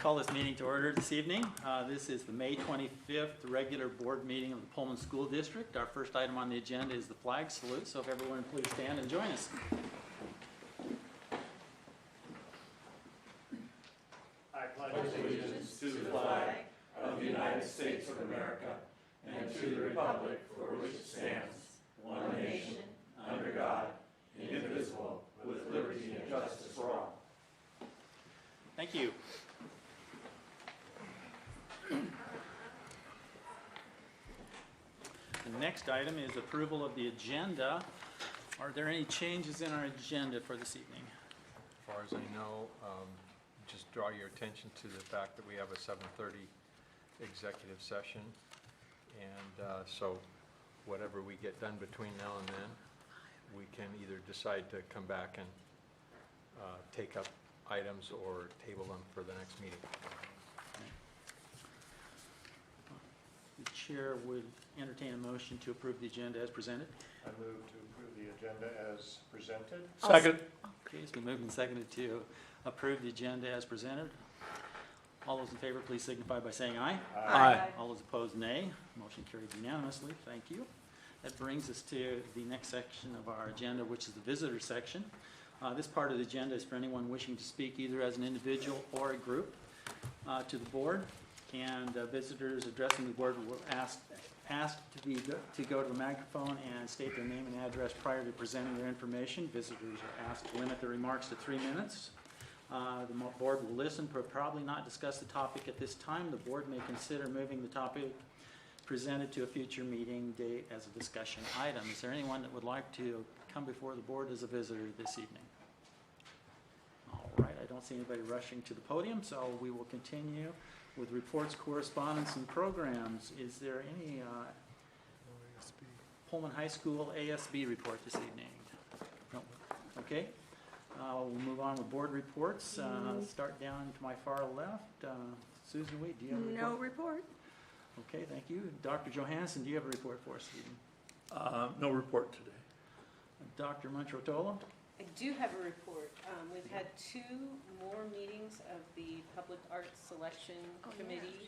Call this meeting to order this evening. This is the May 25th regular board meeting of the Pullman School District. Our first item on the agenda is the flag salute, so if everyone please stand and join us. I pledge allegiance to the flag of the United States of America and to the republic for which it stands, one nation, under God, indivisible, with liberty and justice for all. Thank you. The next item is approval of the agenda. Are there any changes in our agenda for this evening? As far as I know, just draw your attention to the fact that we have a 7:30 executive session. And so whatever we get done between now and then, we can either decide to come back and take up items or table them for the next meeting. The chair would entertain a motion to approve the agenda as presented. I move to approve the agenda as presented. Second. Okay, it's been moved and seconded to approve the agenda as presented. All those in favor, please signify by saying aye. Aye. All those opposed, nay. Motion carried unanimously. Thank you. That brings us to the next section of our agenda, which is the visitor section. This part of the agenda is for anyone wishing to speak either as an individual or a group to the board. And visitors addressing the board were asked to go to the microphone and state their name and address prior to presenting their information. Visitors are asked to limit their remarks to 3 minutes. The board will listen, but probably not discuss the topic at this time. The board may consider moving the topic presented to a future meeting date as a discussion item. Is there anyone that would like to come before the board as a visitor this evening? All right, I don't see anybody rushing to the podium, so we will continue with reports, correspondence, and programs. Is there any Pullman High School ASB report this evening? No. Okay. We'll move on with board reports. Start down to my far left. Susan Wade, do you have a report? No report. Okay, thank you. Dr. Johansson, do you have a report for us this evening? No report today. Dr. Montrotola? I do have a report. We've had 2 more meetings of the Public Arts Selection Committee.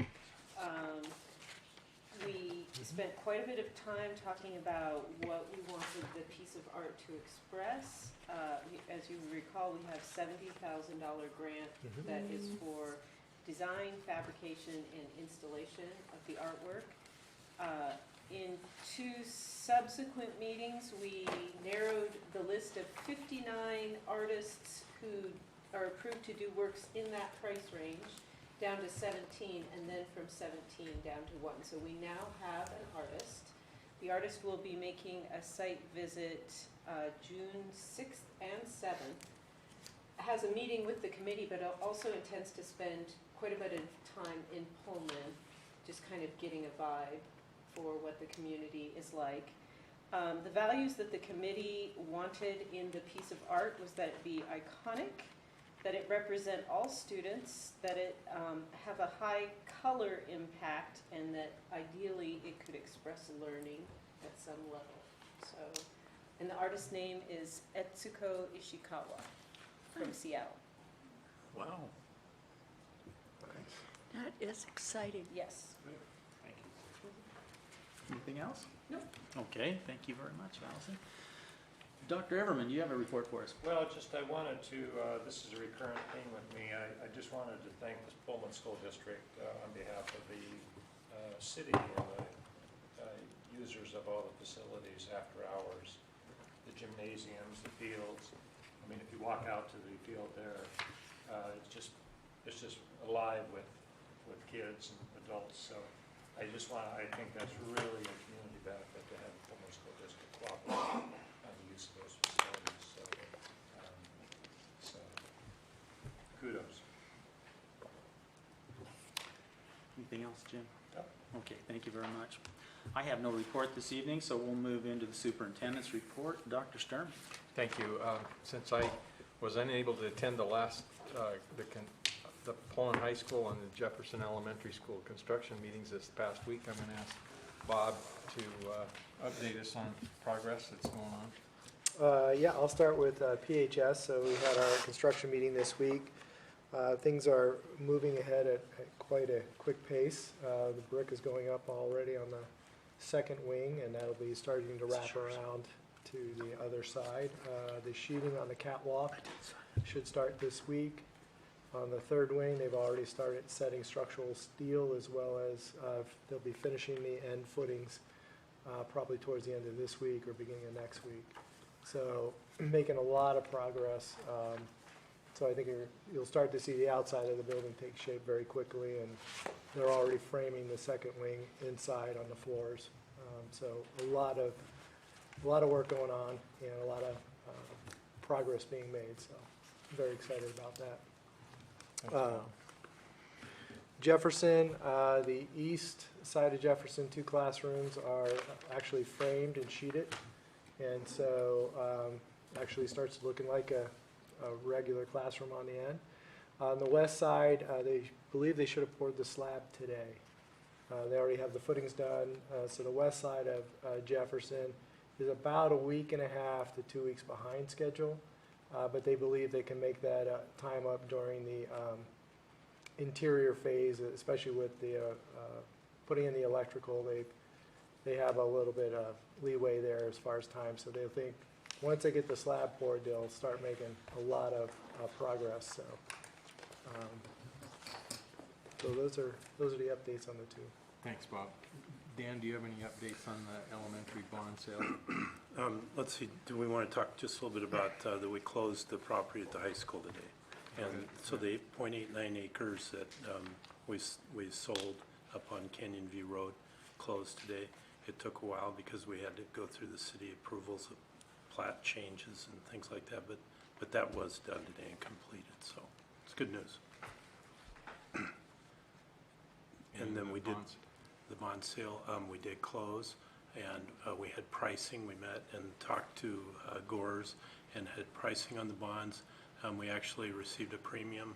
We spent quite a bit of time talking about what we wanted the piece of art to express. As you recall, we have $70,000 grant that is for design, fabrication, and installation of the artwork. In 2 subsequent meetings, we narrowed the list of 59 artists who are approved to do works in that price range down to 17, and then from 17 down to 1. So we now have an artist. The artist will be making a site visit June 6th and 7th. Has a meeting with the committee, but also intends to spend quite a bit of time in Pullman, just kind of getting a vibe for what the community is like. The values that the committee wanted in the piece of art was that it be iconic, that it represent all students, that it have a high color impact, and that ideally it could express learning at some level. So, and the artist's name is Etsuko Ishikawa from Seattle. Wow. That is exciting. Yes. Thank you. Anything else? No. Okay, thank you very much, Allison. Dr. Everman, do you have a report for us? Well, just I wanted to, this is a recurrent theme with me, I just wanted to thank the Pullman School District on behalf of the city and the users of all the facilities after hours, the gymnasiums, the fields. I mean, if you walk out to the field there, it's just alive with kids and adults. So I think that's really a community benefit to have the Pullman School District cooperate on the use of those facilities. So kudos. Anything else, Jim? No. Okay, thank you very much. I have no report this evening, so we'll move into the superintendent's report. Dr. Stern? Thank you. Since I was unable to attend the last, the Pullman High School and the Jefferson Elementary School construction meetings this past week, I'm going to ask Bob to update us on progress that's going on. Yeah, I'll start with PHS. So we had our construction meeting this week. Things are moving ahead at quite a quick pace. The brick is going up already on the second wing, and that'll be starting to wrap around to the other side. The sheeting on the catwalk should start this week. On the third wing, they've already started setting structural steel, as well as they'll be finishing the end footings probably towards the end of this week or beginning of next week. So making a lot of progress. So I think you'll start to see the outside of the building take shape very quickly, and they're already framing the second wing inside on the floors. So a lot of work going on and a lot of progress being made. So I'm very excited about that. Jefferson, the east side of Jefferson, 2 classrooms are actually framed and sheeted, and so actually starts looking like a regular classroom on the end. On the west side, they believe they should have poured the slab today. They already have the footings done, so the west side of Jefferson is about a week and a half to 2 weeks behind schedule, but they believe they can make that time up during the interior phase, especially with the putting in the electrical. They have a little bit of leeway there as far as time, so they think once they get the slab poured, they'll start making a lot of progress. So, so those are the updates on the 2. Thanks, Bob. Dan, do you have any updates on the elementary bond sale? Let's see, do we want to talk just a little bit about that we closed the property at the high school today? And so the 8.89 acres that we sold up on Canyon View Road closed today. It took a while because we had to go through the city approvals of plat changes and things like that, but that was done today and completed, so it's good news. And then we did the bond sale, we did close, and we had pricing. We met and talked to Gores and had pricing on the bonds. We actually received a premium,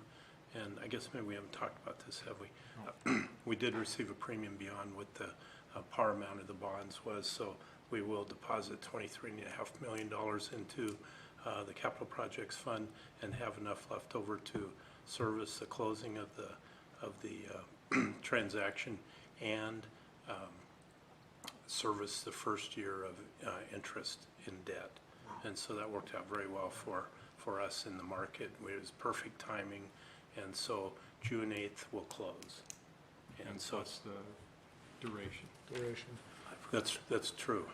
and I guess maybe we haven't talked about this, have we? We did receive a premium beyond what the par amount of the bonds was, so we will deposit $23.5 million into the Capital Projects Fund and have enough left over to service the closing of the transaction and service the first year of interest in debt. And so that worked out very well for us in the market. It was perfect timing, and so June 8th will close. And so it's the duration. That's true.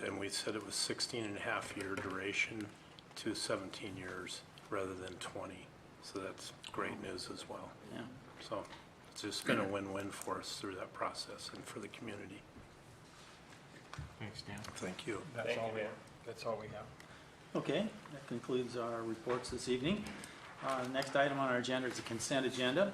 And we said it was 16.5-year duration to 17 years rather than 20. So that's great news as well. Yeah. So it's just been a win-win for us through that process and for the community. Thanks, Dan. Thank you. That's all we have. Okay, that concludes our reports this evening. The next item on our agenda is the consent agenda.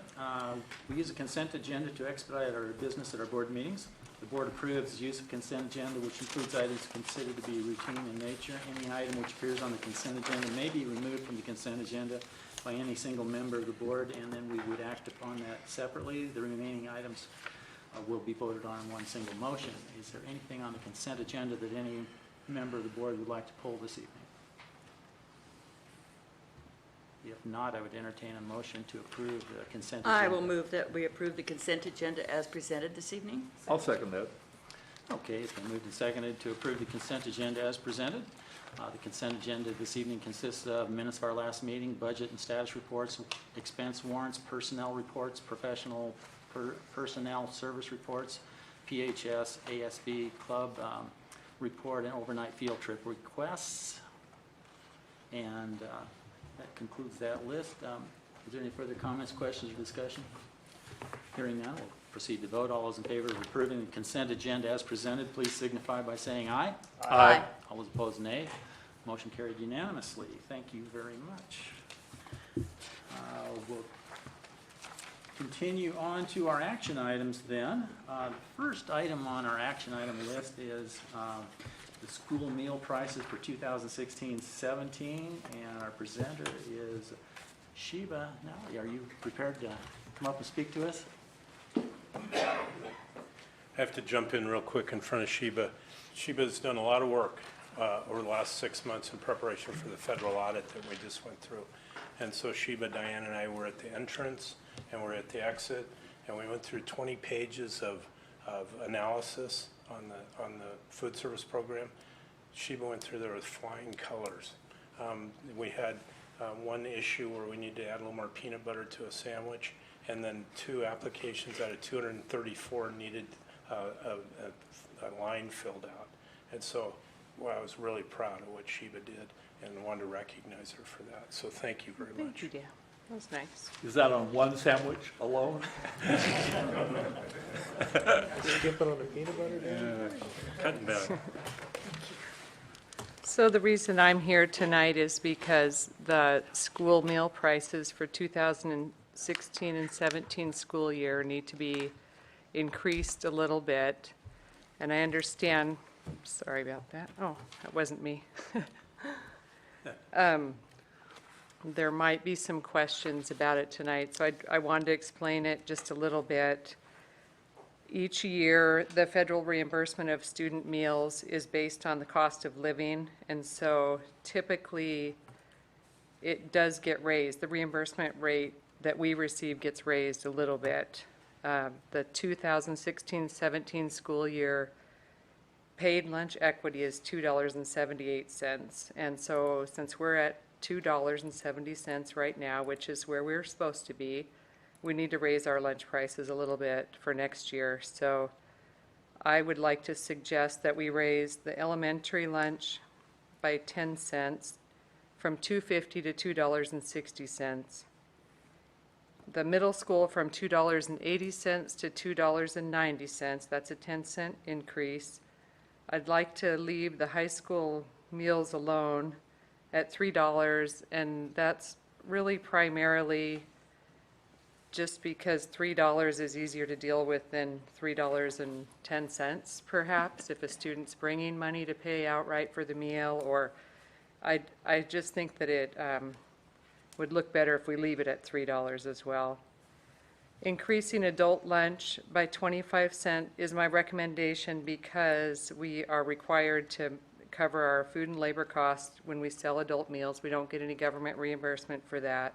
We use a consent agenda to expedite our business at our board meetings. The board approves the use of consent agenda, which includes items considered to be routine in nature. Any item which appears on the consent agenda may be removed from the consent agenda by any single member of the board, and then we would act upon that separately. The remaining items will be voted on in one single motion. Is there anything on the consent agenda that any member of the board would like to pull this evening? If not, I would entertain a motion to approve the consent agenda. I will move that we approve the consent agenda as presented this evening. I'll second that. Okay, it's been moved and seconded to approve the consent agenda as presented. The consent agenda this evening consists of minutes of our last meeting, budget and status reports, expense warrants, personnel reports, personnel service reports, PHS, ASB, club report, and overnight field trip requests. And that concludes that list. Is there any further comments, questions, or discussion? Hearing none, we'll proceed to vote. All those in favor of approving the consent agenda as presented, please signify by saying aye. Aye. All those opposed, nay. Motion carried unanimously. Thank you very much. We'll continue on to our action items then. The first item on our action item list is the school meal prices for 2016-17, and our presenter is Sheba. Now, are you prepared to come up and speak to us? I have to jump in real quick in front of Sheba. Sheba's done a lot of work over the last 6 months in preparation for the federal audit that we just went through. And so Sheba, Diane, and I were at the entrance, and we're at the exit, and we went through 20 pages of analysis on the food service program. Sheba went through there with flying colors. We had one issue where we needed to add a little more peanut butter to a sandwich, and then 2 applications out of 234 needed a line filled out. And so, well, I was really proud of what Sheba did and wanted to recognize her for that. So thank you very much. Thank you, Dan. That was nice. Is that on one sandwich alone? Skip it on the peanut butter, Dan? Cutting back. So the reason I'm here tonight is because the school meal prices for 2016 and 17 school year need to be increased a little bit. And I understand, sorry about that. Oh, that wasn't me. There might be some questions about it tonight, so I wanted to explain it just a little bit. Each year, the federal reimbursement of student meals is based on the cost of living, and so typically, it does get raised. The reimbursement rate that we receive gets raised a little bit. The 2016-17 school year paid lunch equity is $2.78, and so since we're at $2.70 right now, which is where we're supposed to be, we need to raise our lunch prices a little bit for next year. So I would like to suggest that we raise the elementary lunch by 10 cents from $2.50 to $2.60. The middle school from $2.80 to $2.90. That's a 10-cent increase. I'd like to leave the high school meals alone at $3, and that's really primarily just because $3 is easier to deal with than $3.10 perhaps, if a student's bringing money to pay outright for the meal, or I just think that it would look better if we leave it at $3 as well. Increasing adult lunch by 25 cents is my recommendation because we are required to cover our food and labor costs when we sell adult meals. We don't get any government reimbursement for that.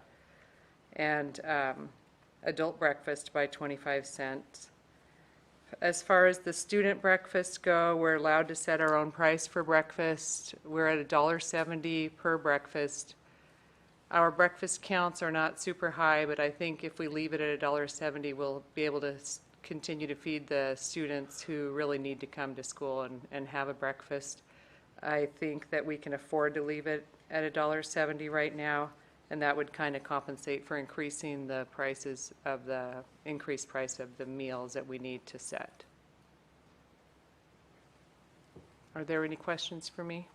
And adult breakfast by 25 cents. As far as the student breakfasts go, we're allowed to set our own price for breakfast. We're at $1.70 per breakfast. Our breakfast counts are not super high, but I think if we leave it at $1.70, we'll be able to continue to feed the students who really need to come to school and have a breakfast. I think that we can afford to leave it at $1.70 right now, and that would kind of compensate for increasing the prices of the increased price of the meals that we need to set. Are there any questions for me?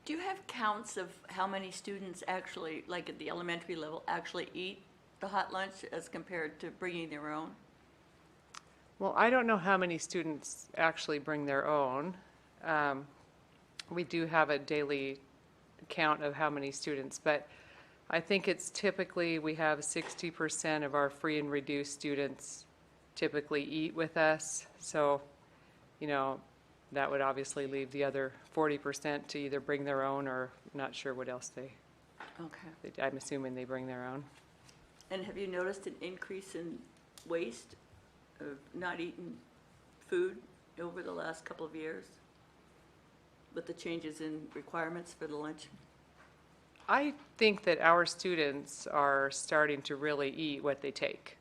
Do you have counts of how many students actually, like at the elementary level, actually eat the hot lunch as compared to bringing their own? Well, I don't know how many students actually bring their own. We do have a daily count of how many students, but I think it's typically we have 60% of our free and reduced students typically eat with us. So, you know, that would obviously leave the other 40% to either bring their own or not sure what else Okay. I'm assuming they bring their own. And have you noticed an increase in waste of not eating food over the last couple of years with the changes in requirements for the lunch? I think that our students are starting to really eat what they take.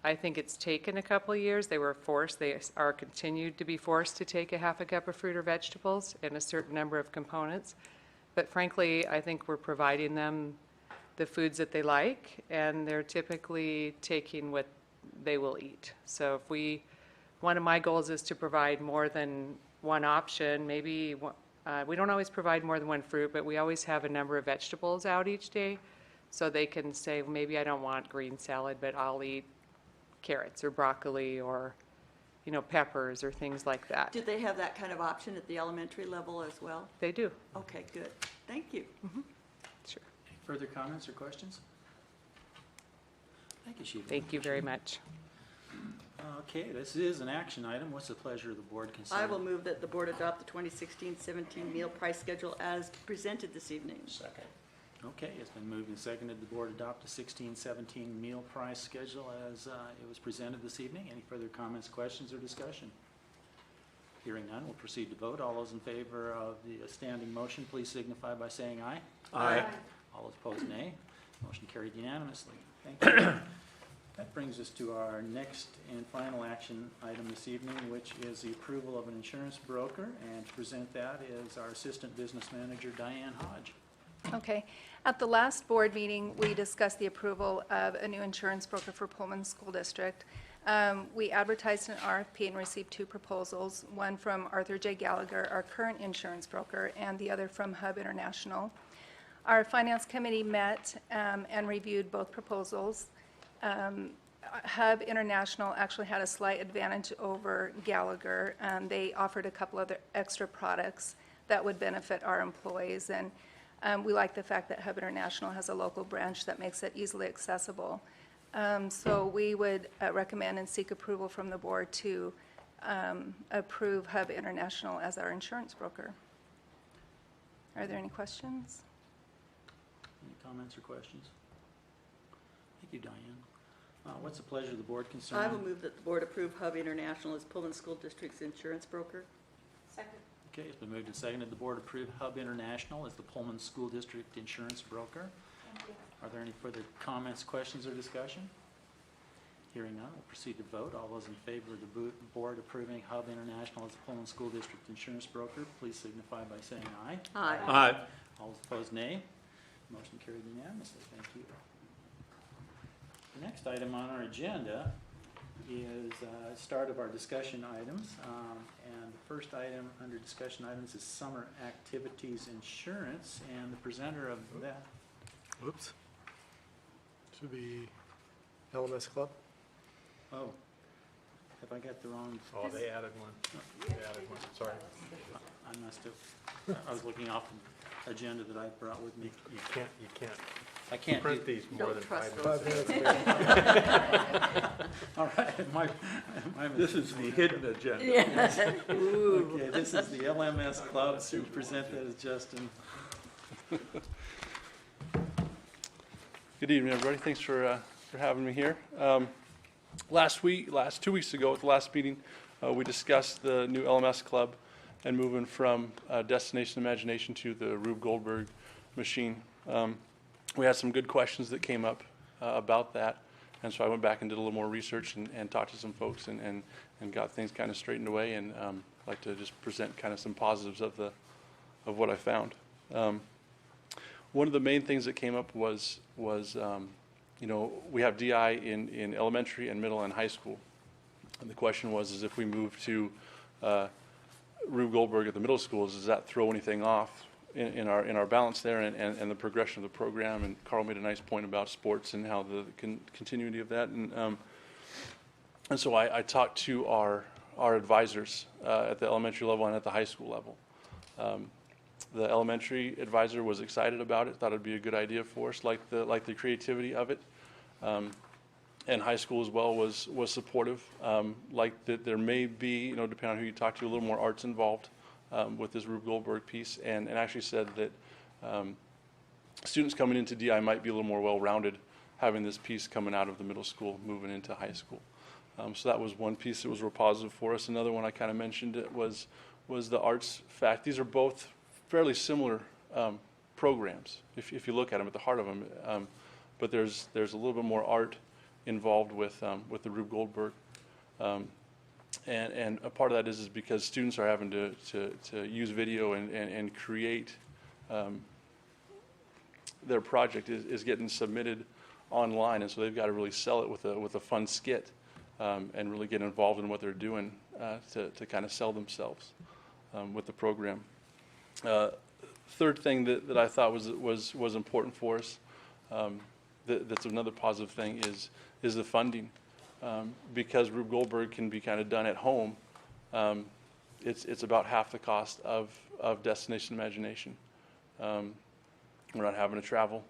I think it's taken a couple of years. They were forced, they are continued to be forced to take a half a cup of fruit or vegetables and a certain number of components. But frankly, I think we're providing them the foods that they like, and they're typically taking what they will eat. So if one of my goals is to provide more than one option, maybe we don't always provide more than one fruit, but we always have a number of vegetables out each day. So they can say, well, maybe I don't want green salad, but I'll eat carrots or broccoli or, you know, peppers or things like that. Do they have that kind of option at the elementary level as well? They do. Okay, good. Thank you. Sure. Any further comments or questions? Thank you, Sheba. Thank you very much. Okay, this is an action item. What's the pleasure of the board considering? I will move that the board adopt the 2016-17 meal price schedule as presented this evening. Second. Okay, it's been moved and seconded the board adopt the 16-17 meal price schedule as it was presented this evening. Any further comments, questions, or discussion? Hearing none, we'll proceed to vote. All those in favor of the standing motion, please signify by saying aye. Aye. All those opposed, nay. Motion carried unanimously. Thank you. That brings us to our next and final action item this evening, which is the approval of an insurance broker. And to present that is our Assistant Business Manager, Diane Hodge. Okay. At the last board meeting, we discussed the approval of a new insurance broker for Pullman School District. We advertised an RFP and received 2 proposals, one from Arthur J. Gallagher, our current insurance broker, and the other from Hub International. Our finance committee met and reviewed both proposals. Hub International actually had a slight advantage over Gallagher. They offered a couple other extra products that would benefit our employees, and we like the fact that Hub International has a local branch that makes it easily accessible. So we would recommend and seek approval from the board to approve Hub International as our insurance broker. Are there any questions? Any comments or questions? Thank you, Diane. What's the pleasure of the board concerning? I will move that the board approve Hub International as Pullman School District's insurance broker. Second. Okay, it's been moved and seconded. The board approve Hub International as the Pullman School District insurance broker. Are there any further comments, questions, or discussion? Hearing none, we'll proceed to vote. All those in favor of the board approving Hub International as the Pullman School District insurance broker, please signify by saying aye. Aye. Aye. All those opposed, nay. Motion carried unanimously. Thank you. The next item on our agenda is start of our discussion items. And the first item under discussion items is summer activities insurance, and the presenter of that. Whoops. Should be LMS Club. Oh, have I got the wrong? Oh, they added one. They added one, sorry. I must have. I was looking off the agenda that I brought with me. You can't I can't do. print these more Don't than trust 5 minutes. 5 minutes. All right, my This is the hidden agenda. Yes. Ooh. Okay, this is the LMS Club. To present that is Justin. Good evening, everybody. Thanks for having me here. Last 2 weeks ago at the last meeting, we discussed the new LMS Club and moving from Destination Imagination to the Rube Goldberg machine. We had some good questions that came up about that, and so I went back and did a little more research and talked to some folks and got things kind of straightened away, and I'd like to just present kind of some positives of what I found. One of the main things that came up was we have DI in elementary and middle and high school. And the question was if we move to Rube Goldberg at the middle schools, does that throw anything off in our balance there and the progression of the program? And Carl made a nice point about sports and how the continuity of that. And so I talked to our advisors at the elementary level and at the high school level. The elementary advisor was excited about it, thought it'd be a good idea for us, like the creativity of it. And high school as well was supportive. Like that there may be, depending on who you talk to, a little more arts involved with this Rube Goldberg piece, and actually said that students coming into DI might be a little more well-rounded having this piece coming out of the middle school, moving into high school. So that was one piece that was real positive for us. Another one I kind of mentioned it was the arts fact. These are both fairly similar programs if you look at them at the heart of them, but there's a little bit more art involved with the Rube Goldberg, and a part of that is because students are having to use video and create their project is getting submitted online, and so they've got to really sell it with a fun skit and really get involved in what they're doing to kind of sell themselves with the program. Third thing that I thought was important for us, that's another positive thing, is the funding. Because Rube Goldberg can be kind of done at home, it's about half the cost of Destination Imagination. We're not having to travel.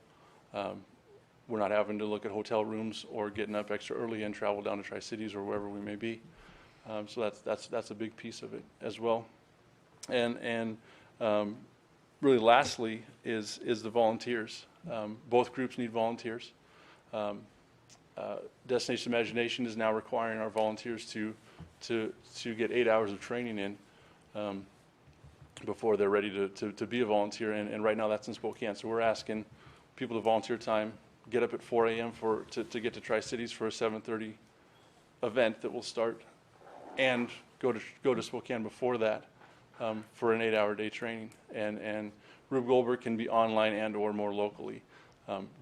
We're not having to look at hotel rooms or getting up extra early and travel down to Tri-Cities or wherever we may be. So that's a big piece of it as well. And really lastly is the volunteers. Both groups need volunteers. Destination Imagination is now requiring our volunteers to get 8 hours of training in before they're ready to be a volunteer, and right now that's in Spokane. So we're asking people to volunteer time, get up at 4 a.m. to get to Tri-Cities for a 7:30 event that will start, and go to Spokane before that for an 8-hour day training. And Rube Goldberg can be online and or more locally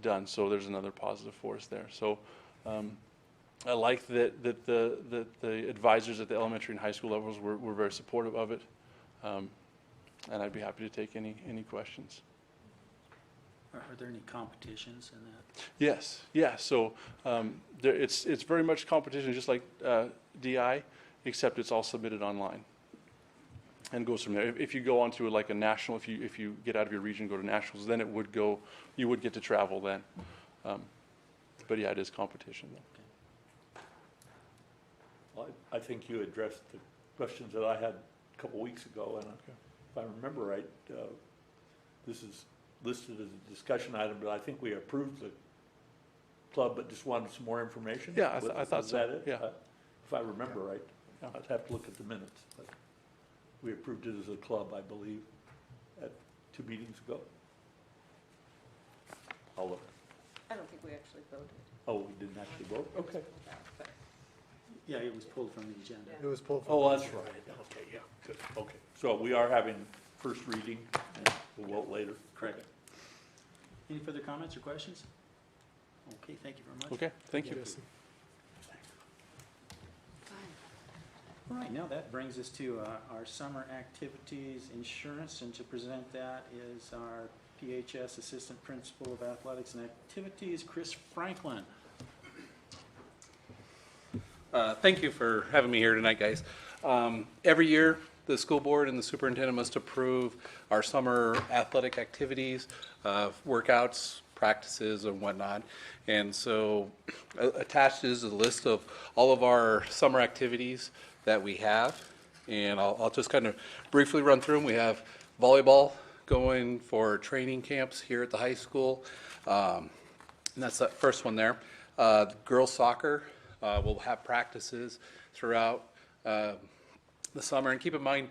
done. So there's another positive for us there. So I like that the advisors at the elementary and high school levels were very supportive of it. And I'd be happy to take any questions. Are there any competitions in that? Yes, yeah. So it's very much competition, just like DI, except it's all submitted online and goes from there. If you go on to like a national, if you get out of your region, go to nationals, then you would get to travel then. But yeah, it is competition though. Well, I think you addressed the questions that I had a couple weeks ago, and if I remember right, this is listed as a discussion item, but I think we approved the club, but just wanted some more information. Yeah, I thought Was so. that it? Yeah. If I remember right. Yeah. I'd have to look at the minutes, but we approved it as a club, I believe, at 2 meetings ago. I'll look. I don't think we actually voted. Oh, we didn't actually vote? Okay. Yeah, it was pulled from the agenda. It was pulled from. Oh, that's right. Okay, yeah, good, okay. So we are having first reading, and we'll vote later. Correct. Any further comments or questions? Okay, thank you very much. Okay, thank you. Yes. All right, now that brings us to our summer activities insurance, and to present that is our PHS Assistant Principal of Athletics and Activities, Chris Franklin. Thank you for having me here tonight, guys. Every year, the school board and the superintendent must approve our summer athletic activities, workouts, practices, and whatnot. And so attached is a list of all of our summer activities that we have. And I'll just kind of briefly run through them. We have volleyball going for training camps here at the high school. And that's the first one there. Girls soccer. We'll have practices throughout the summer. And keep in mind,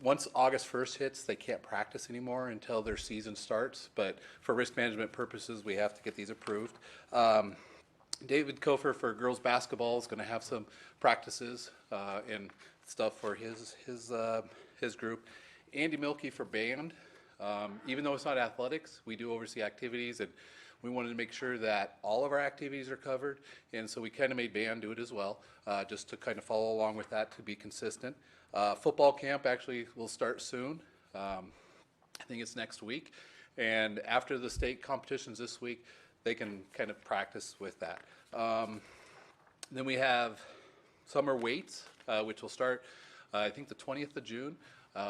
once August 1st hits, they can't practice anymore until their season starts. But for risk management purposes, we have to get these approved. David Kofer for girls basketball is going to have some practices and stuff for his group. Andy Milkey for band. Even though it's not athletics, we do oversee activities, and we wanted to make sure that all of our activities are covered, and so we kind of made band do it as well, just to kind of follow along with that to be consistent. Football camp actually will start soon. I think it's next week, and after the state competitions this week, they can kind of practice with that. Then we have summer weights, which will start, I think, the 20th of June.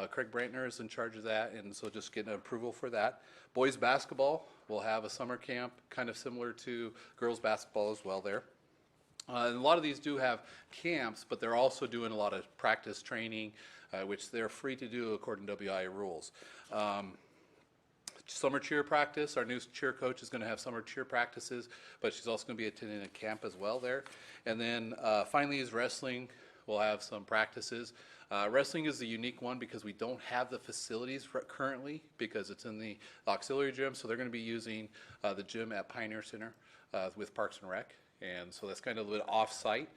Craig Brantner is in charge of that, and so just getting approval for that. Boys basketball will have a summer camp, kind of similar to girls basketball as well there. And a lot of these do have camps, but they're also doing a lot of practice training, which they're free to do according to WIA rules. Summer cheer practice, our new cheer coach is going to have summer cheer practices, but she's also going to be attending a camp as well there. And then finally is wrestling. We'll have some practices. Wrestling is the unique one because we don't have the facilities currently because it's in the auxiliary gym, so they're going to be using the gym at Pioneer Center with Parks and Rec, and so that's kind of a little bit off-site,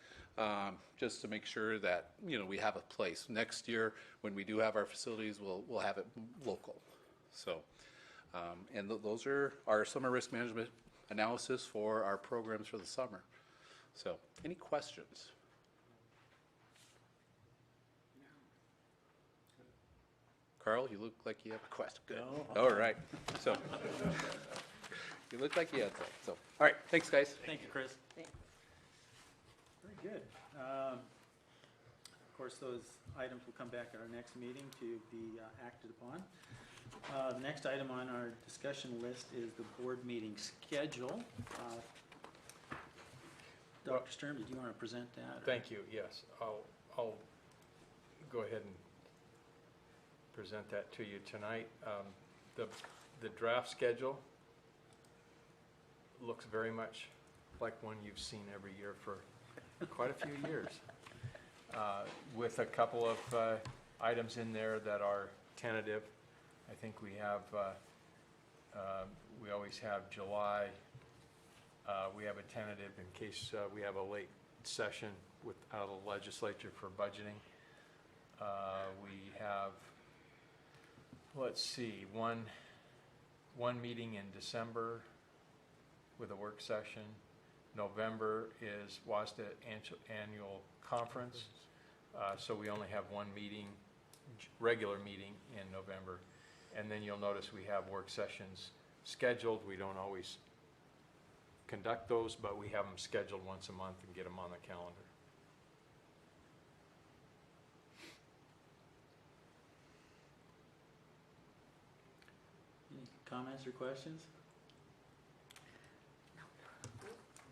just to make sure that we have a place. Next year, when we do have our facilities, we'll have it local. So, and those are our summer risk management analysis for our programs for the summer. So, any questions? Carl, you look like you have a question. Good. No. All right. So, you look like you had some. So, all right. Thanks, guys. Thank you, Chris. Thanks. Very good. Of course, those items will come back at our next meeting to be acted upon. The next item on our discussion list is the board meeting schedule. Dr. Sturm, did you want to present that? Thank you, yes. I'll go ahead and present that to you tonight. The draft schedule looks very much like one you've seen every year for quite a few years, with a couple of items in there that are tentative. I think we have, we always have July. We have a tentative in case we have a late session out of the legislature for budgeting. We have, let's see, one meeting in December with a work session. November is WASDA annual conference, so we only have one meeting, regular meeting in November. And then you'll notice we have work sessions scheduled. We don't always conduct those, but we have them scheduled once a month and get them on the calendar. Any comments or questions?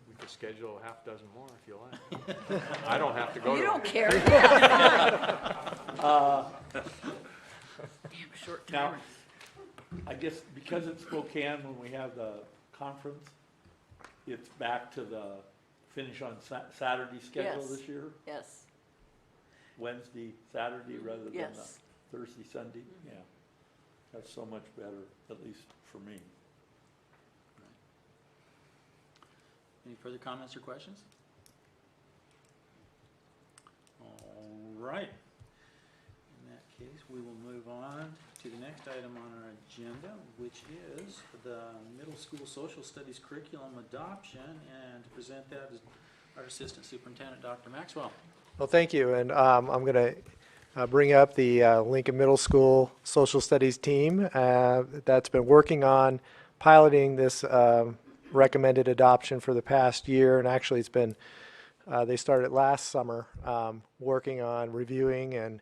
We could schedule a half dozen more if you like. I don't have to go to You don't them. care. Damn short Now, timers. I guess because it's Spokane, when we have the conference, it's back to the finish on Saturday schedule Yes. this year? Yes, Wednesday, Saturday rather than the yes. Thursday, Sunday? Yeah. That's so much better, at least for me. Any further comments or questions? All right. In that case, we will move on to the next item on our agenda, which is the middle school social studies curriculum adoption. And to present that is our Assistant Superintendent, Dr. Maxwell. Well, thank you, and I'm going to bring up the Lincoln Middle School Social Studies team that's been working on piloting this recommended adoption for the past year, and actually it's been, they started last summer working on reviewing and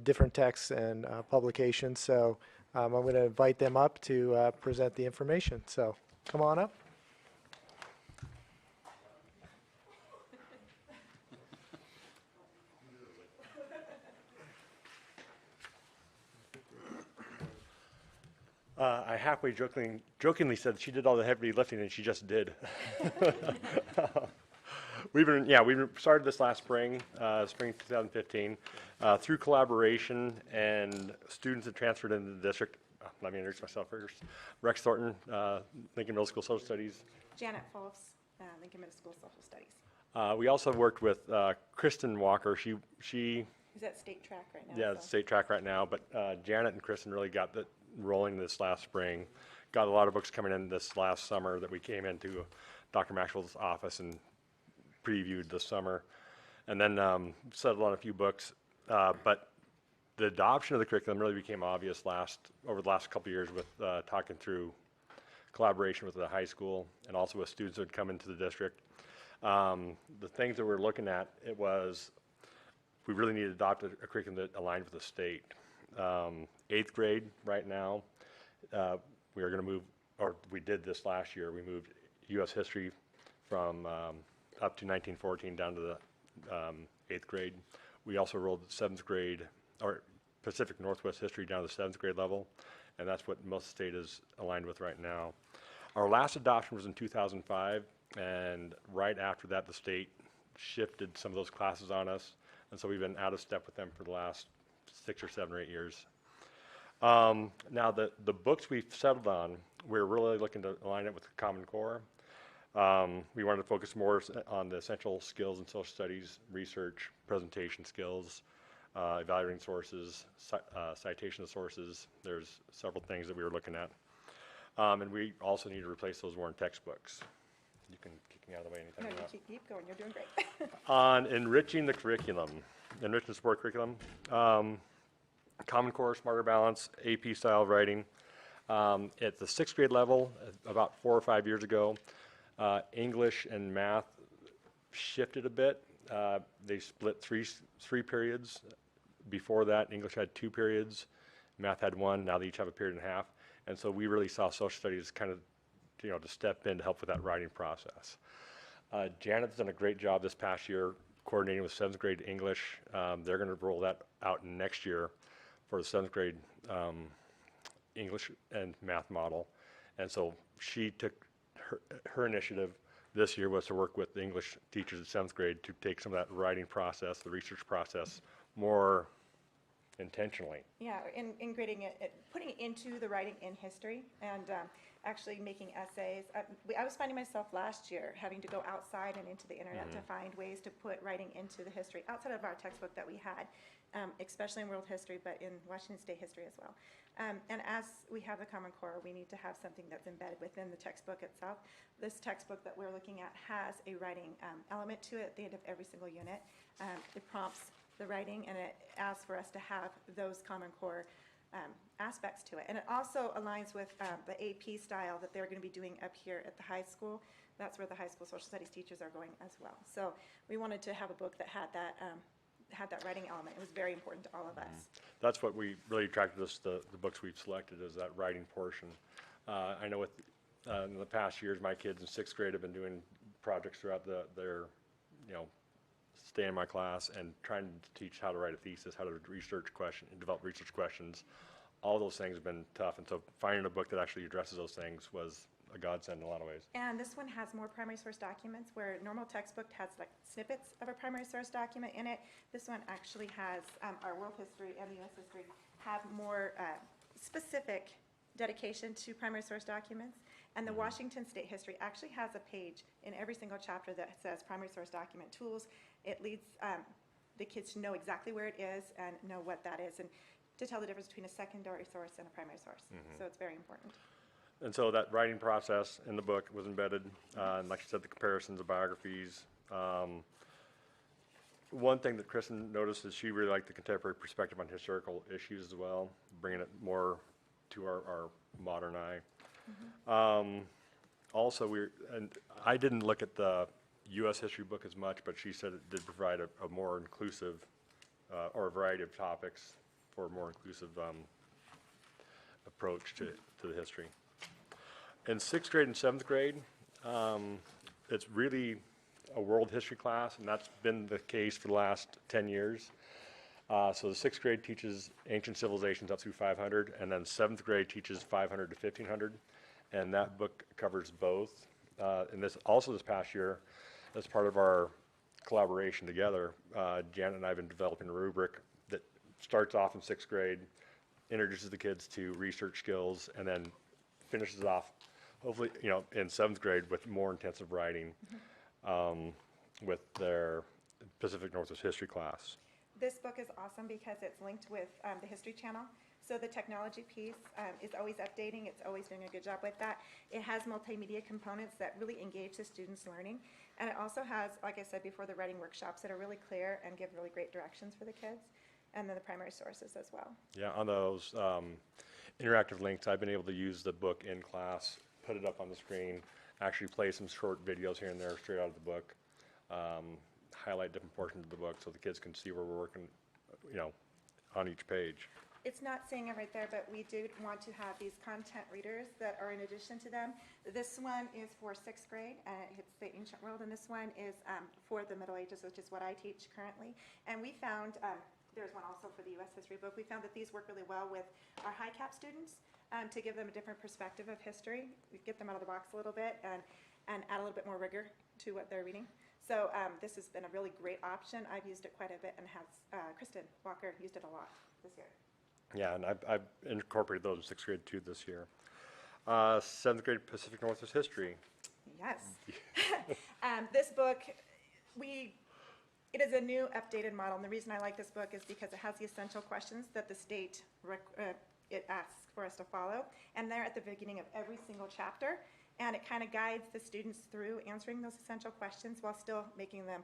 different texts and publications, so I'm going to invite them up to present the information, so come on up. I halfway jokingly said she did all the heavy lifting, and she just did. We've started this last spring, spring 2015, through collaboration and students that transferred into the district. Let me introduce myself first. Rex Thornton, Lincoln Middle School Social Studies. Janet Folfs, Lincoln Middle School Social Studies. We also worked with Kristen Walker. She Is that state track right now? Yeah, so- it's state track right now, but Janet and Kristen really got that rolling this last spring. Got a lot of books coming in this last summer that we came into Dr. Maxwell's office and previewed this summer. And then settled on a few books, but the adoption of the curriculum really became obvious over the last couple of years with talking through collaboration with the high school and also with students who had come into the district. The things that we're looking at, it was we really need to adopt a curriculum that aligned with the state. 8th grade right now, we are going to move, or we did this last year, we moved U.S. history from up to 1914 down to the 8th grade. We also rolled 7th grade, or Pacific Northwest history down to the 7th grade level, and that's what most of the state is aligned with right now. Our last adoption was in 2005, and right after that, the state shifted some of those classes on us, and so we've been out of step with them for the last 6 or 7 or 8 years. Now, the books we've settled on, we're really looking to align it with the Common Core. We wanted to focus more on the essential skills in social studies, research, presentation skills, evaluating sources, citation of sources. There's several things that we were looking at. And we also need to replace those worn textbooks. You can kick me out of the way anytime No, you want. you keep going, you're doing great. On enriching the curriculum, enriching support curriculum, Common Core, Smarter Balance, AP style writing. At the 6th grade level, about 4 or 5 years ago, English and math shifted a bit. They split three periods. Before that, English had 2 periods, math had 1. Now they each have a period and a half. And so we really saw social studies kind of, to step in to help with that writing process. Janet's done a great job this past year coordinating with 7th grade English. They're going to roll that out next year for the 7th grade English and math model. And so she took her initiative this year was to work with the English teachers in 7th grade to take some of that writing process, the research process, more intentionally. Yeah, integrating it, putting it into the writing in history, and actually making essays. I was finding myself last year having to go outside and into the internet to find ways to put writing into the history outside of our textbook that we had, especially in world history, but in Washington State history as well. And as we have the Common Core, we need to have something that's embedded within the textbook itself. This textbook that we're looking at has a writing element to it at the end of every single unit. It prompts the writing, and it asks for us to have those Common Core aspects to it. And it also aligns with the AP style that they're going to be doing up here at the high school. That's where the high school social studies teachers are going as well. So we wanted to have a book that had that writing element. It was very important to all of us. That's what we really attracted us, the books we've selected, is that writing portion. I know with in the past years, my kids in 6th grade have been doing projects throughout their, stay in my class and trying to teach how to write a thesis, how to develop research questions. All those things have been tough, and so finding a book that actually addresses those things was a godsend in a lot of ways. And this one has more primary source documents, where normal textbook has like snippets of a primary source document in it. This one actually has our world history and the U.S. history have more specific dedication to primary source documents. And the Washington State history actually has a page in every single chapter that says primary source document tools. It leads the kids to know exactly where it is and know what that is, and to tell the difference between a secondary source and a primary source. So it's very important. And so that writing process in the book was embedded, and like you said, the comparisons of biographies. One thing that Kristen noticed is she really liked the contemporary perspective on historical issues as well, bringing it more to our modern eye. Also, and I didn't look at the U.S. history book as much, but she said it did provide a more inclusive, or a variety of topics for a more inclusive approach to the history. In 6th grade and 7th grade, it's really a world history class, and that's been the case for the last 10 years. So the 6th grade teaches ancient civilizations up through 500, and then 7th grade teaches 500 to 1500, and that book covers both. And this past year, as part of our collaboration together, Janet and I have been developing a rubric that starts off in 6th grade, introduces the kids to research skills, and then finishes off, hopefully, in 7th grade with more intensive writing with their Pacific Northwest history class. This book is awesome because it's linked with the History Channel. So the technology piece is always updating. It's always doing a good job with that. It has multimedia components that really engage the students' learning. And it also has, like I said before, the writing workshops that are really clear and give really great directions for the kids. And then the primary sources as well. Yeah, on those interactive links, I've been able to use the book in class, put it up on the screen, actually play some short videos here and there straight out of the book, highlight different portions of the book so the kids can see where we're working, on each page. It's not saying it right there, but we do want to have these content readers that are in addition to them. This one is for 6th grade, and it hits the ancient world, and this one is for the Middle Ages, which is what I teach currently. And we found, there's one also for the U.S. history book, we found that these work really well with our high cap students to give them a different perspective of history. We get them out of the box a little bit and add a little bit more rigor to what they're reading. So this has been a really great option. I've used it quite a bit, and Kristen Walker used it a lot this year. Yeah, and I've incorporated those in 6th grade too this year. 7th grade Pacific Northwest history. Yes. This book, it is a new updated model, and the reason I like this book is because it has the essential questions that the state it asks for us to follow, and they're at the beginning of every single chapter, and it kind of guides the students through answering those essential questions while still making them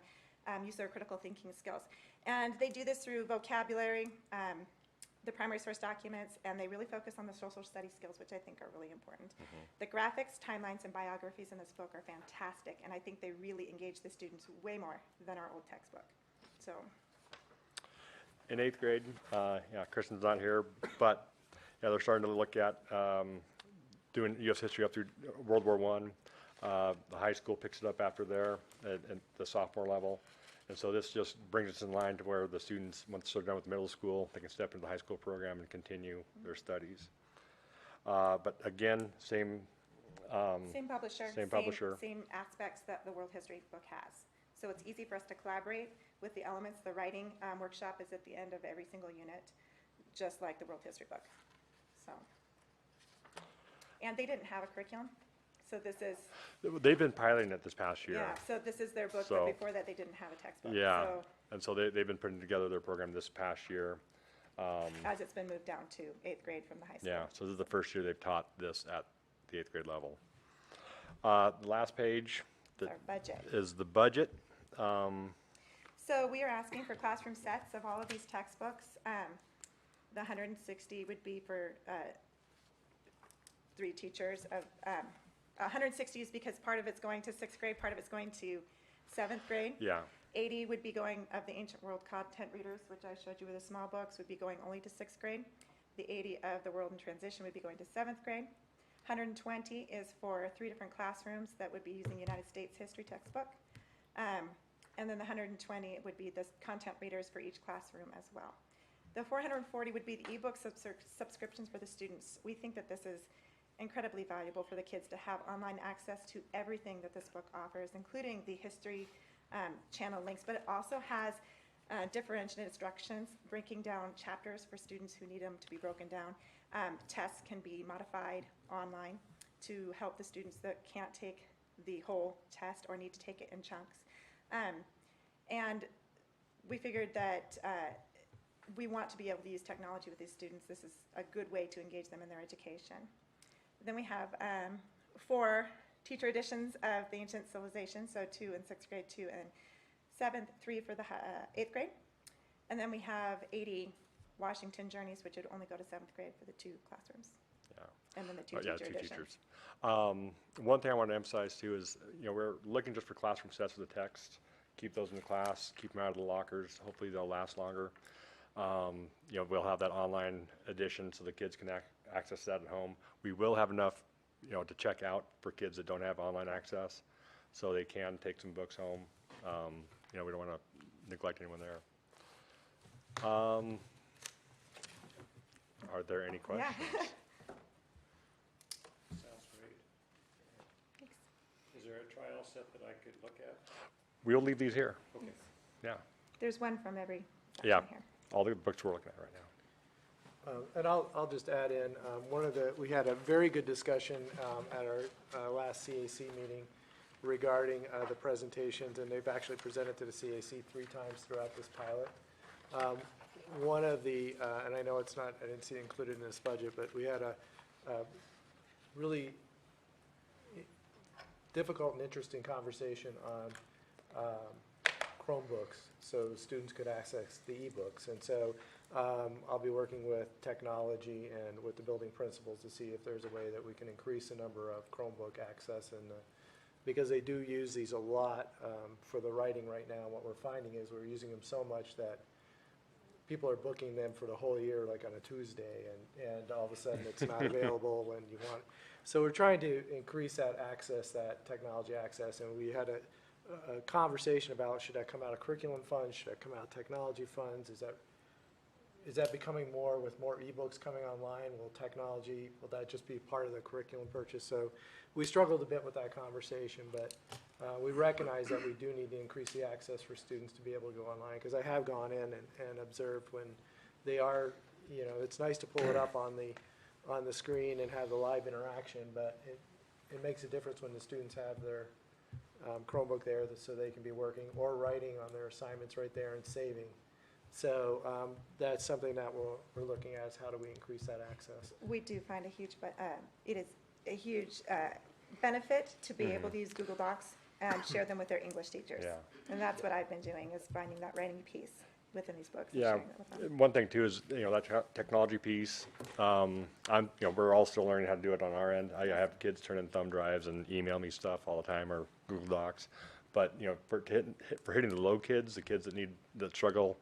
use their critical thinking skills. And they do this through vocabulary, the primary source documents, and they really focus on the social studies skills, which I think are really important. The graphics, timelines, and biographies in this book are fantastic, and I think they really engage the students way more than our old textbook. So, in 8th grade, Kristen's not here, but they're starting to look at doing U.S. history up through World War I. The high school picks it up after there at the sophomore level. And so this just brings us in line to where the students, once they're done with middle school, they can step into the high school program and continue their studies. But again, same, Same publisher. Same publisher. Same aspects that the World History book has. So it's easy for us to collaborate with the elements. The writing workshop is at the end of every single unit, just like the World History book. So, and they didn't have a curriculum, so this is, they've been piloting it this past year. yeah, so this is their book, So- but before that, they didn't have a textbook. Yeah, So and so they've been putting together their program this past year. as it's been moved down to 8th grade from the high school. Yeah, so this is the first year they've taught this at the 8th grade level. The last page It's our budget. is the budget. So we are asking for classroom sets of all of these textbooks. The 160 would be for 3 teachers of, 160 is because part of it's going to 6th grade, part of it's going to 7th grade. Yeah, 80 would be going, of the ancient world content readers, which I showed you with the small books, would be going only to 6th grade. The 80 of the world in transition would be going to 7th grade. 120 is for 3 different classrooms that would be using United States history textbook. And then the 120 would be the content readers for each classroom as well. The 440 would be the ebook subscriptions for the students. We think that this is incredibly valuable for the kids to have online access to everything that this book offers, including the history channel links, but it also has differentiated instructions, breaking down chapters for students who need them to be broken down. Tests can be modified online to help the students that can't take the whole test or need to take it in chunks. And we figured that we want to be able to use technology with these students. This is a good way to engage them in their education. Then we have 4 teacher editions of the ancient civilization, so 2 in 6th grade, 2 in 7th, 3 for the 8th grade. And then we have 80 Washington journeys, which would only go to 7th grade for the 2 classrooms. yeah. And then the 2 Oh, yeah, teacher 2 editions. teachers. One thing I want to emphasize too is, we're looking just for classroom sets with the text. Keep those in the class, keep them out of the lockers. Hopefully they'll last longer. We'll have that online edition so the kids can access that at home. We will have enough, to check out for kids that don't have online access, so they can take some books home. We don't want to neglect anyone there. Are there any questions? Sounds great. Is there a trial set that I could look at? We'll leave these here. Okay. Yeah, There's one from every yeah, section here. all the books we're looking at right now. And I'll just add in, we had a very good discussion at our last CAC meeting regarding the presentations, and they've actually presented to the CAC 3 times throughout this pilot. One of the, and I know it's not, I didn't see it included in this budget, but we had a really difficult and interesting conversation on Chromebooks, so students could access the ebooks. And so I'll be working with technology and with the building principals to see if there's a way that we can increase the number of Chromebook access, and because they do use these a lot for the writing right now. What we're finding is we're using them so much that people are booking them for the whole year, like on a Tuesday, and all of a sudden it's not available when you want. So we're trying to increase that access, that technology access, and we had a conversation about, should that come out of curriculum funds, should that come out of technology funds? Is that becoming more with more ebooks coming online? Will that just be part of the curriculum purchase? So we struggled a bit with that conversation, but we recognize that we do need to increase the access for students to be able to go online, because I have gone in and observed when they are, it's nice to pull it up on the screen and have the live interaction, but it makes a difference when the students have their Chromebook there so they can be working or writing on their assignments right there and saving. So that's something that we're looking at, is how do we increase that access? We do find it is a huge benefit to be able to use Google Docs and share them with their English teachers. Yeah. And that's what I've been doing, is finding that writing piece within these books and Yeah, sharing that with them. one thing too is, that technology piece, we're all still learning how to do it on our end. I have kids turn in thumb drives and email me stuff all the time, or Google Docs. But, for hitting the low kids, the kids that struggle,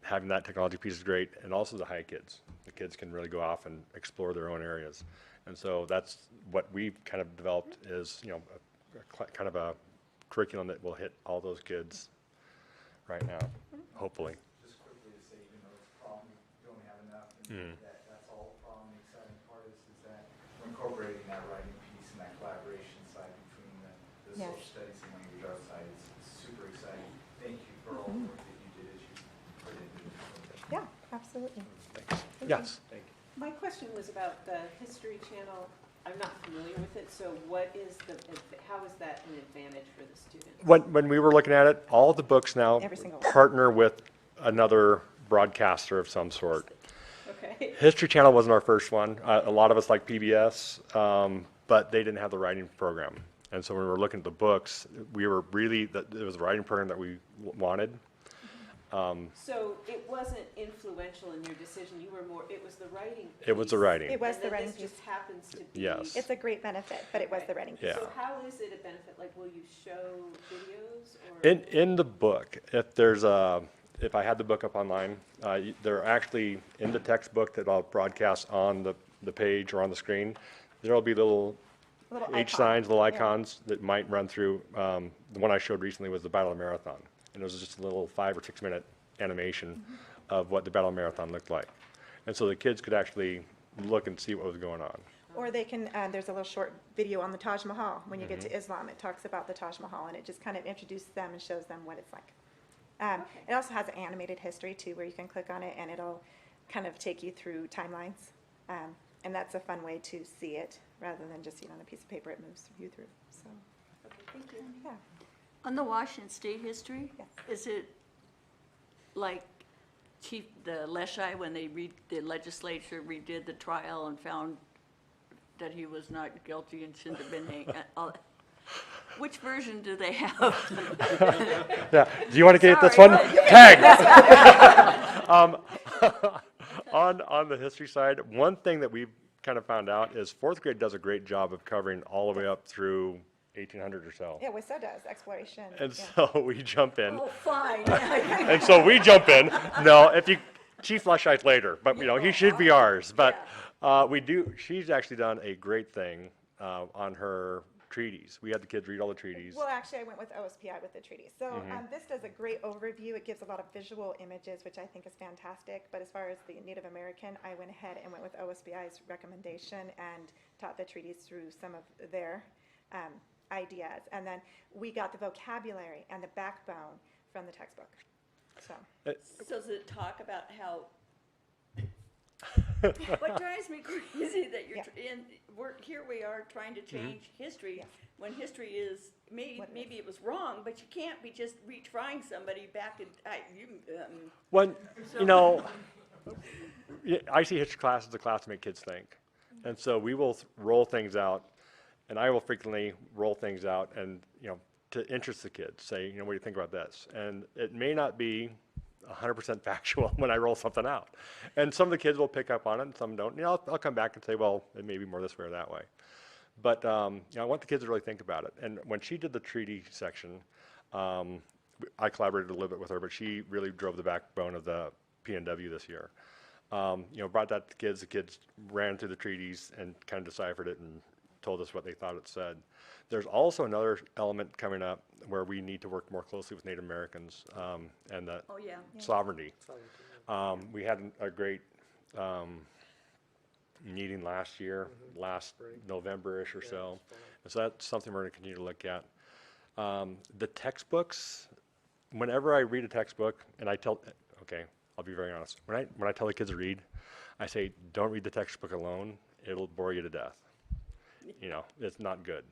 having that technology piece is great, and also the high kids. The kids can really go off and explore their own areas. And so that's what we've kind of developed is, kind of a curriculum that will hit all those kids right now, hopefully. Just quickly to say, even though it's a problem, we don't have enough, and that's all the problem. The exciting part is that the Yes. social studies and language arts side is super exciting. Thank you for all the work that you did as you put into it. Yeah, absolutely. Yes. My question was about the History Channel. I'm not familiar with it, so what is how is that an advantage for the students? When we were looking at it, all the books now Every single one. partner with another broadcaster of some sort. Okay. History Channel wasn't our first one. A lot of us like PBS, but they didn't have the writing program. And so when we were looking at the books, we were really, it was the writing program that we wanted. So it wasn't influential in your decision, you were more, it was the writing piece. It was the writing. It was And the then writing this piece. just happens to be. Yes. It's a great benefit, but it was the writing piece. Yeah. So how is it a benefit? Like, will you show videos or? In the book, if I had the book up online, they're actually in the textbook that I'll broadcast on the page or on the screen. There'll be little Little H icon. signs, little Yeah. icons that might run through. The one I showed recently was the Battle Marathon, and it was just a little 5 or 6 minute animation of what the Battle Marathon looked like, and so the kids could actually look and see what was going on. Or they can, there's a little short video on the Taj Mahal. When you get to Islam, it talks about the Taj Mahal, and it just kind of introduces them and shows them what it's like. It also has an animated history, too, where you can click on it, and it'll kind of take you through timelines. And that's a fun way to see it, rather than just, on a piece of paper, it moves you through, so, Okay, thank you. yeah. On the Washington State history, Yes. is it like the Leschi, when the legislature redid the trial and found that he was not guilty and shouldn't have been hanged? Which version do they have? Yeah, do you want to get this Sorry. one? Tag! On the history side, one thing that we've kind of found out is fourth grade does a great job of covering all the way up through 1800 or so. Yeah, WISO does, exploration. And yeah. so we jump in. Oh, fine. And so we jump in. No, Chief Leschite later, but he should be ours. But she's actually done a great thing on her treaties. We had the kids read all the treaties. Well, actually, I went with OSPI with the treaties. So this does a great overview. It gives a lot of visual images, which I think is fantastic. But as far as the Native American, I went ahead and went with OSPI's recommendation and taught the treaties through some of their ideas. And then we got the vocabulary and the backbone from the textbook. So So does it talk about how, what drives me crazy that you're, here we are trying to change history, Yes. when history is, maybe it was wrong, but you can't be just retrying somebody back in, When, I see history class as a class to make kids think. And so we will roll things out, and I will frequently roll things out and, to interest the kids, say, what do you think about this? And it may not be 100% factual when I roll something out. And some of the kids will pick up on it and some don't. I'll come back and say, well, it may be more this way or that way. But I want the kids to really think about it. And when she did the treaty section, I collaborated a little bit with her, but she really drove the backbone of the PNW this year. Brought that to the kids ran through the treaties and kind of deciphered it and told us what they thought it said. There's also another element coming up where we need to work more closely with Native Americans and the sovereignty. We had a great meeting last year, last November-ish or so. And so that's something we're going to continue to look at. The textbooks, whenever I read a textbook, and I'll be very honest. When I tell the kids to read, I say, don't read the textbook alone. It'll bore you to death. It's not good.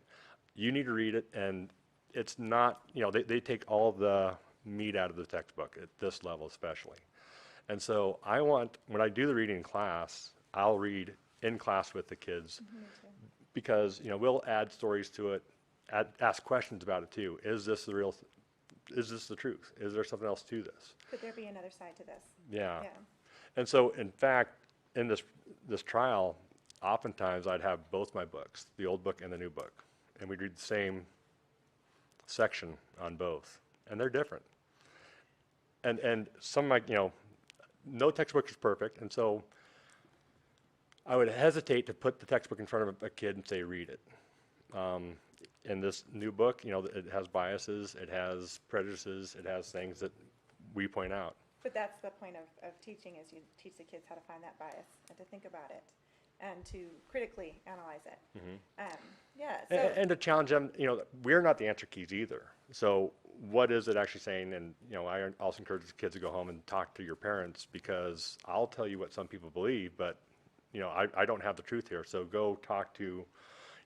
You need to read it, and it's not, they take all the meat out of the textbook at this level especially. And so when I do the reading in class, I'll read in class with the kids because, we'll add stories to it, ask questions about it too. Is this the truth? Is there something else to this? could there be another side to this? Yeah. And so, in fact, in this trial, oftentimes I'd have both my books, the old book and the new book, and we'd read the same section on both, and they're different. And some no textbook is perfect, and so I would hesitate to put the textbook in front of a kid and say, read it. In this new book, it has biases, it has prejudices, it has things that we point out. But that's the point of teaching, is you teach the kids how to find that bias and to think about it. and to critically analyze it. Yeah, And, so, and to challenge them, we're not the answer keys either. So what is it actually saying? And, I also encourage the kids to go home and talk to your parents, because I'll tell you what some people believe, but, I don't have the truth here. So go talk to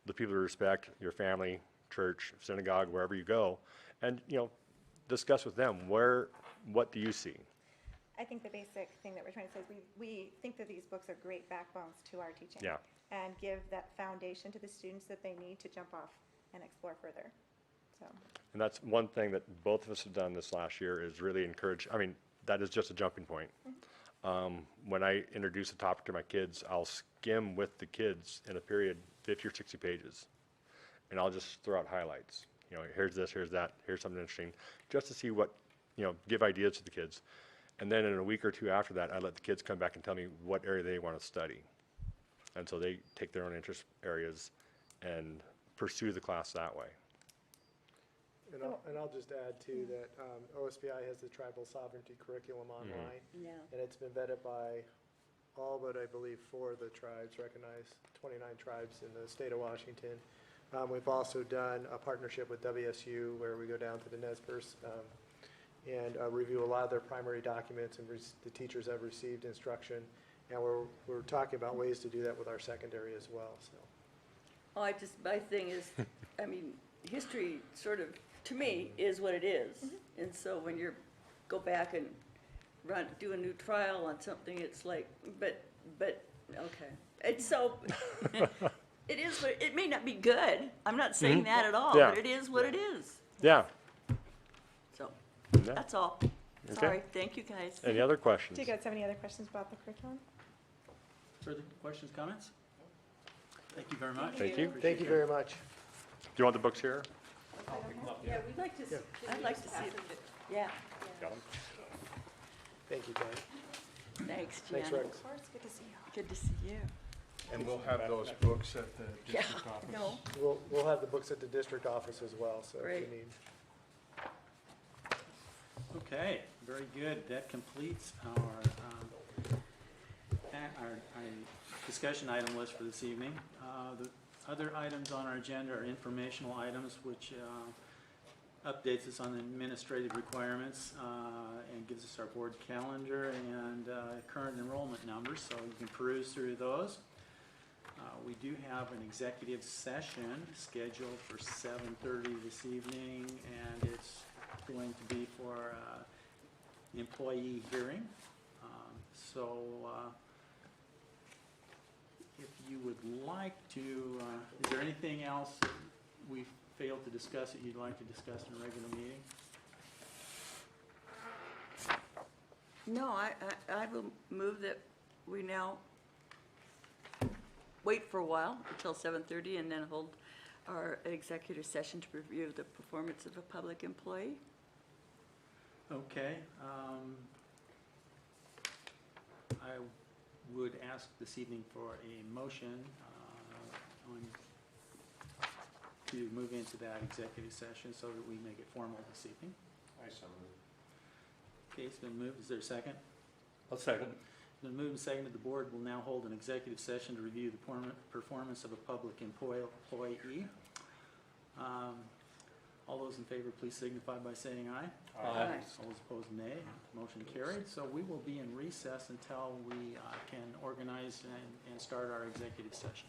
the people you respect, your family, church, synagogue, wherever you go, and, discuss with them what do you see? I think the basic thing that we're trying to say is we think that these books are great backbones to our teaching. Yeah. And give that foundation to the students that they need to jump off and explore further, so. And that's one thing that both of us have done this last year, is really encourage, that is just a jumping point. When I introduce a topic to my kids, I'll skim with the kids in a period 50 or 60 pages. And I'll just throw out highlights. Here's this, here's that, here's something interesting, just to see what, give ideas to the kids. And then in a week or two after that, I let the kids come back and tell me what area they want to study. And so they take their own interest areas and pursue the class that way. And I'll just add too that OSBI has the tribal sovereignty curriculum online. Yeah. And it's been vetted by all but I believe 4 of the tribes, recognized 29 tribes in the state of Washington. We've also done a partnership with WSU where we go down to the Nez Perce and review a lot of their primary documents, and the teachers have received instruction. And we're talking about ways to do that with our secondary as well, so. Oh, my thing is, history sort of, to me, is what it is. And so when you go back and do a new trial on something, it's like, but, okay. It's so, it is, it may not be good. I'm not saying that at all, Yeah. but it is what it is. Yeah. So, Yeah. that's all. Okay. Sorry, thank you, guys. Any other questions? Do you guys have any other questions about the curriculum? Further questions, comments? Thank you very much. Thank you. Thank you very much. Do you want the books here? Yeah, we'd like to, I'd like to see it. Yeah, Got 'em? Thank you, Ken. thanks, Thanks, Jan. Rex. Of course, good to see you. Good to see you. And we'll have those books at the Yeah, district office. no, We'll have the books at the district office as well, so if Great. you need. Okay, very good. That completes our discussion item list for this evening. The other items on our agenda are informational items, which updates us on the administrative requirements and gives us our board calendar and current enrollment numbers, so you can peruse through those. We do have an executive session scheduled for 7:30 this evening, and it's going to be for employee hearing. So if you would like to, is there anything else that we failed to discuss that you'd like to discuss in a regular meeting? no, I will move that we now wait for a while until 7:30 and then hold our executive session to review the performance of a public employee. Okay. I would ask this evening for a motion to move into that executive session so that we make it formal this evening. I so move. Okay, it's been moved. Is there a second? I'll second. It's been moved and seconded. The board will now hold an executive session to review the performance of a public employee. All those in favor, please signify by saying aye. Aye. All those opposed, nay. Motion carried. So we will be in recess until we can organize and start our executive session.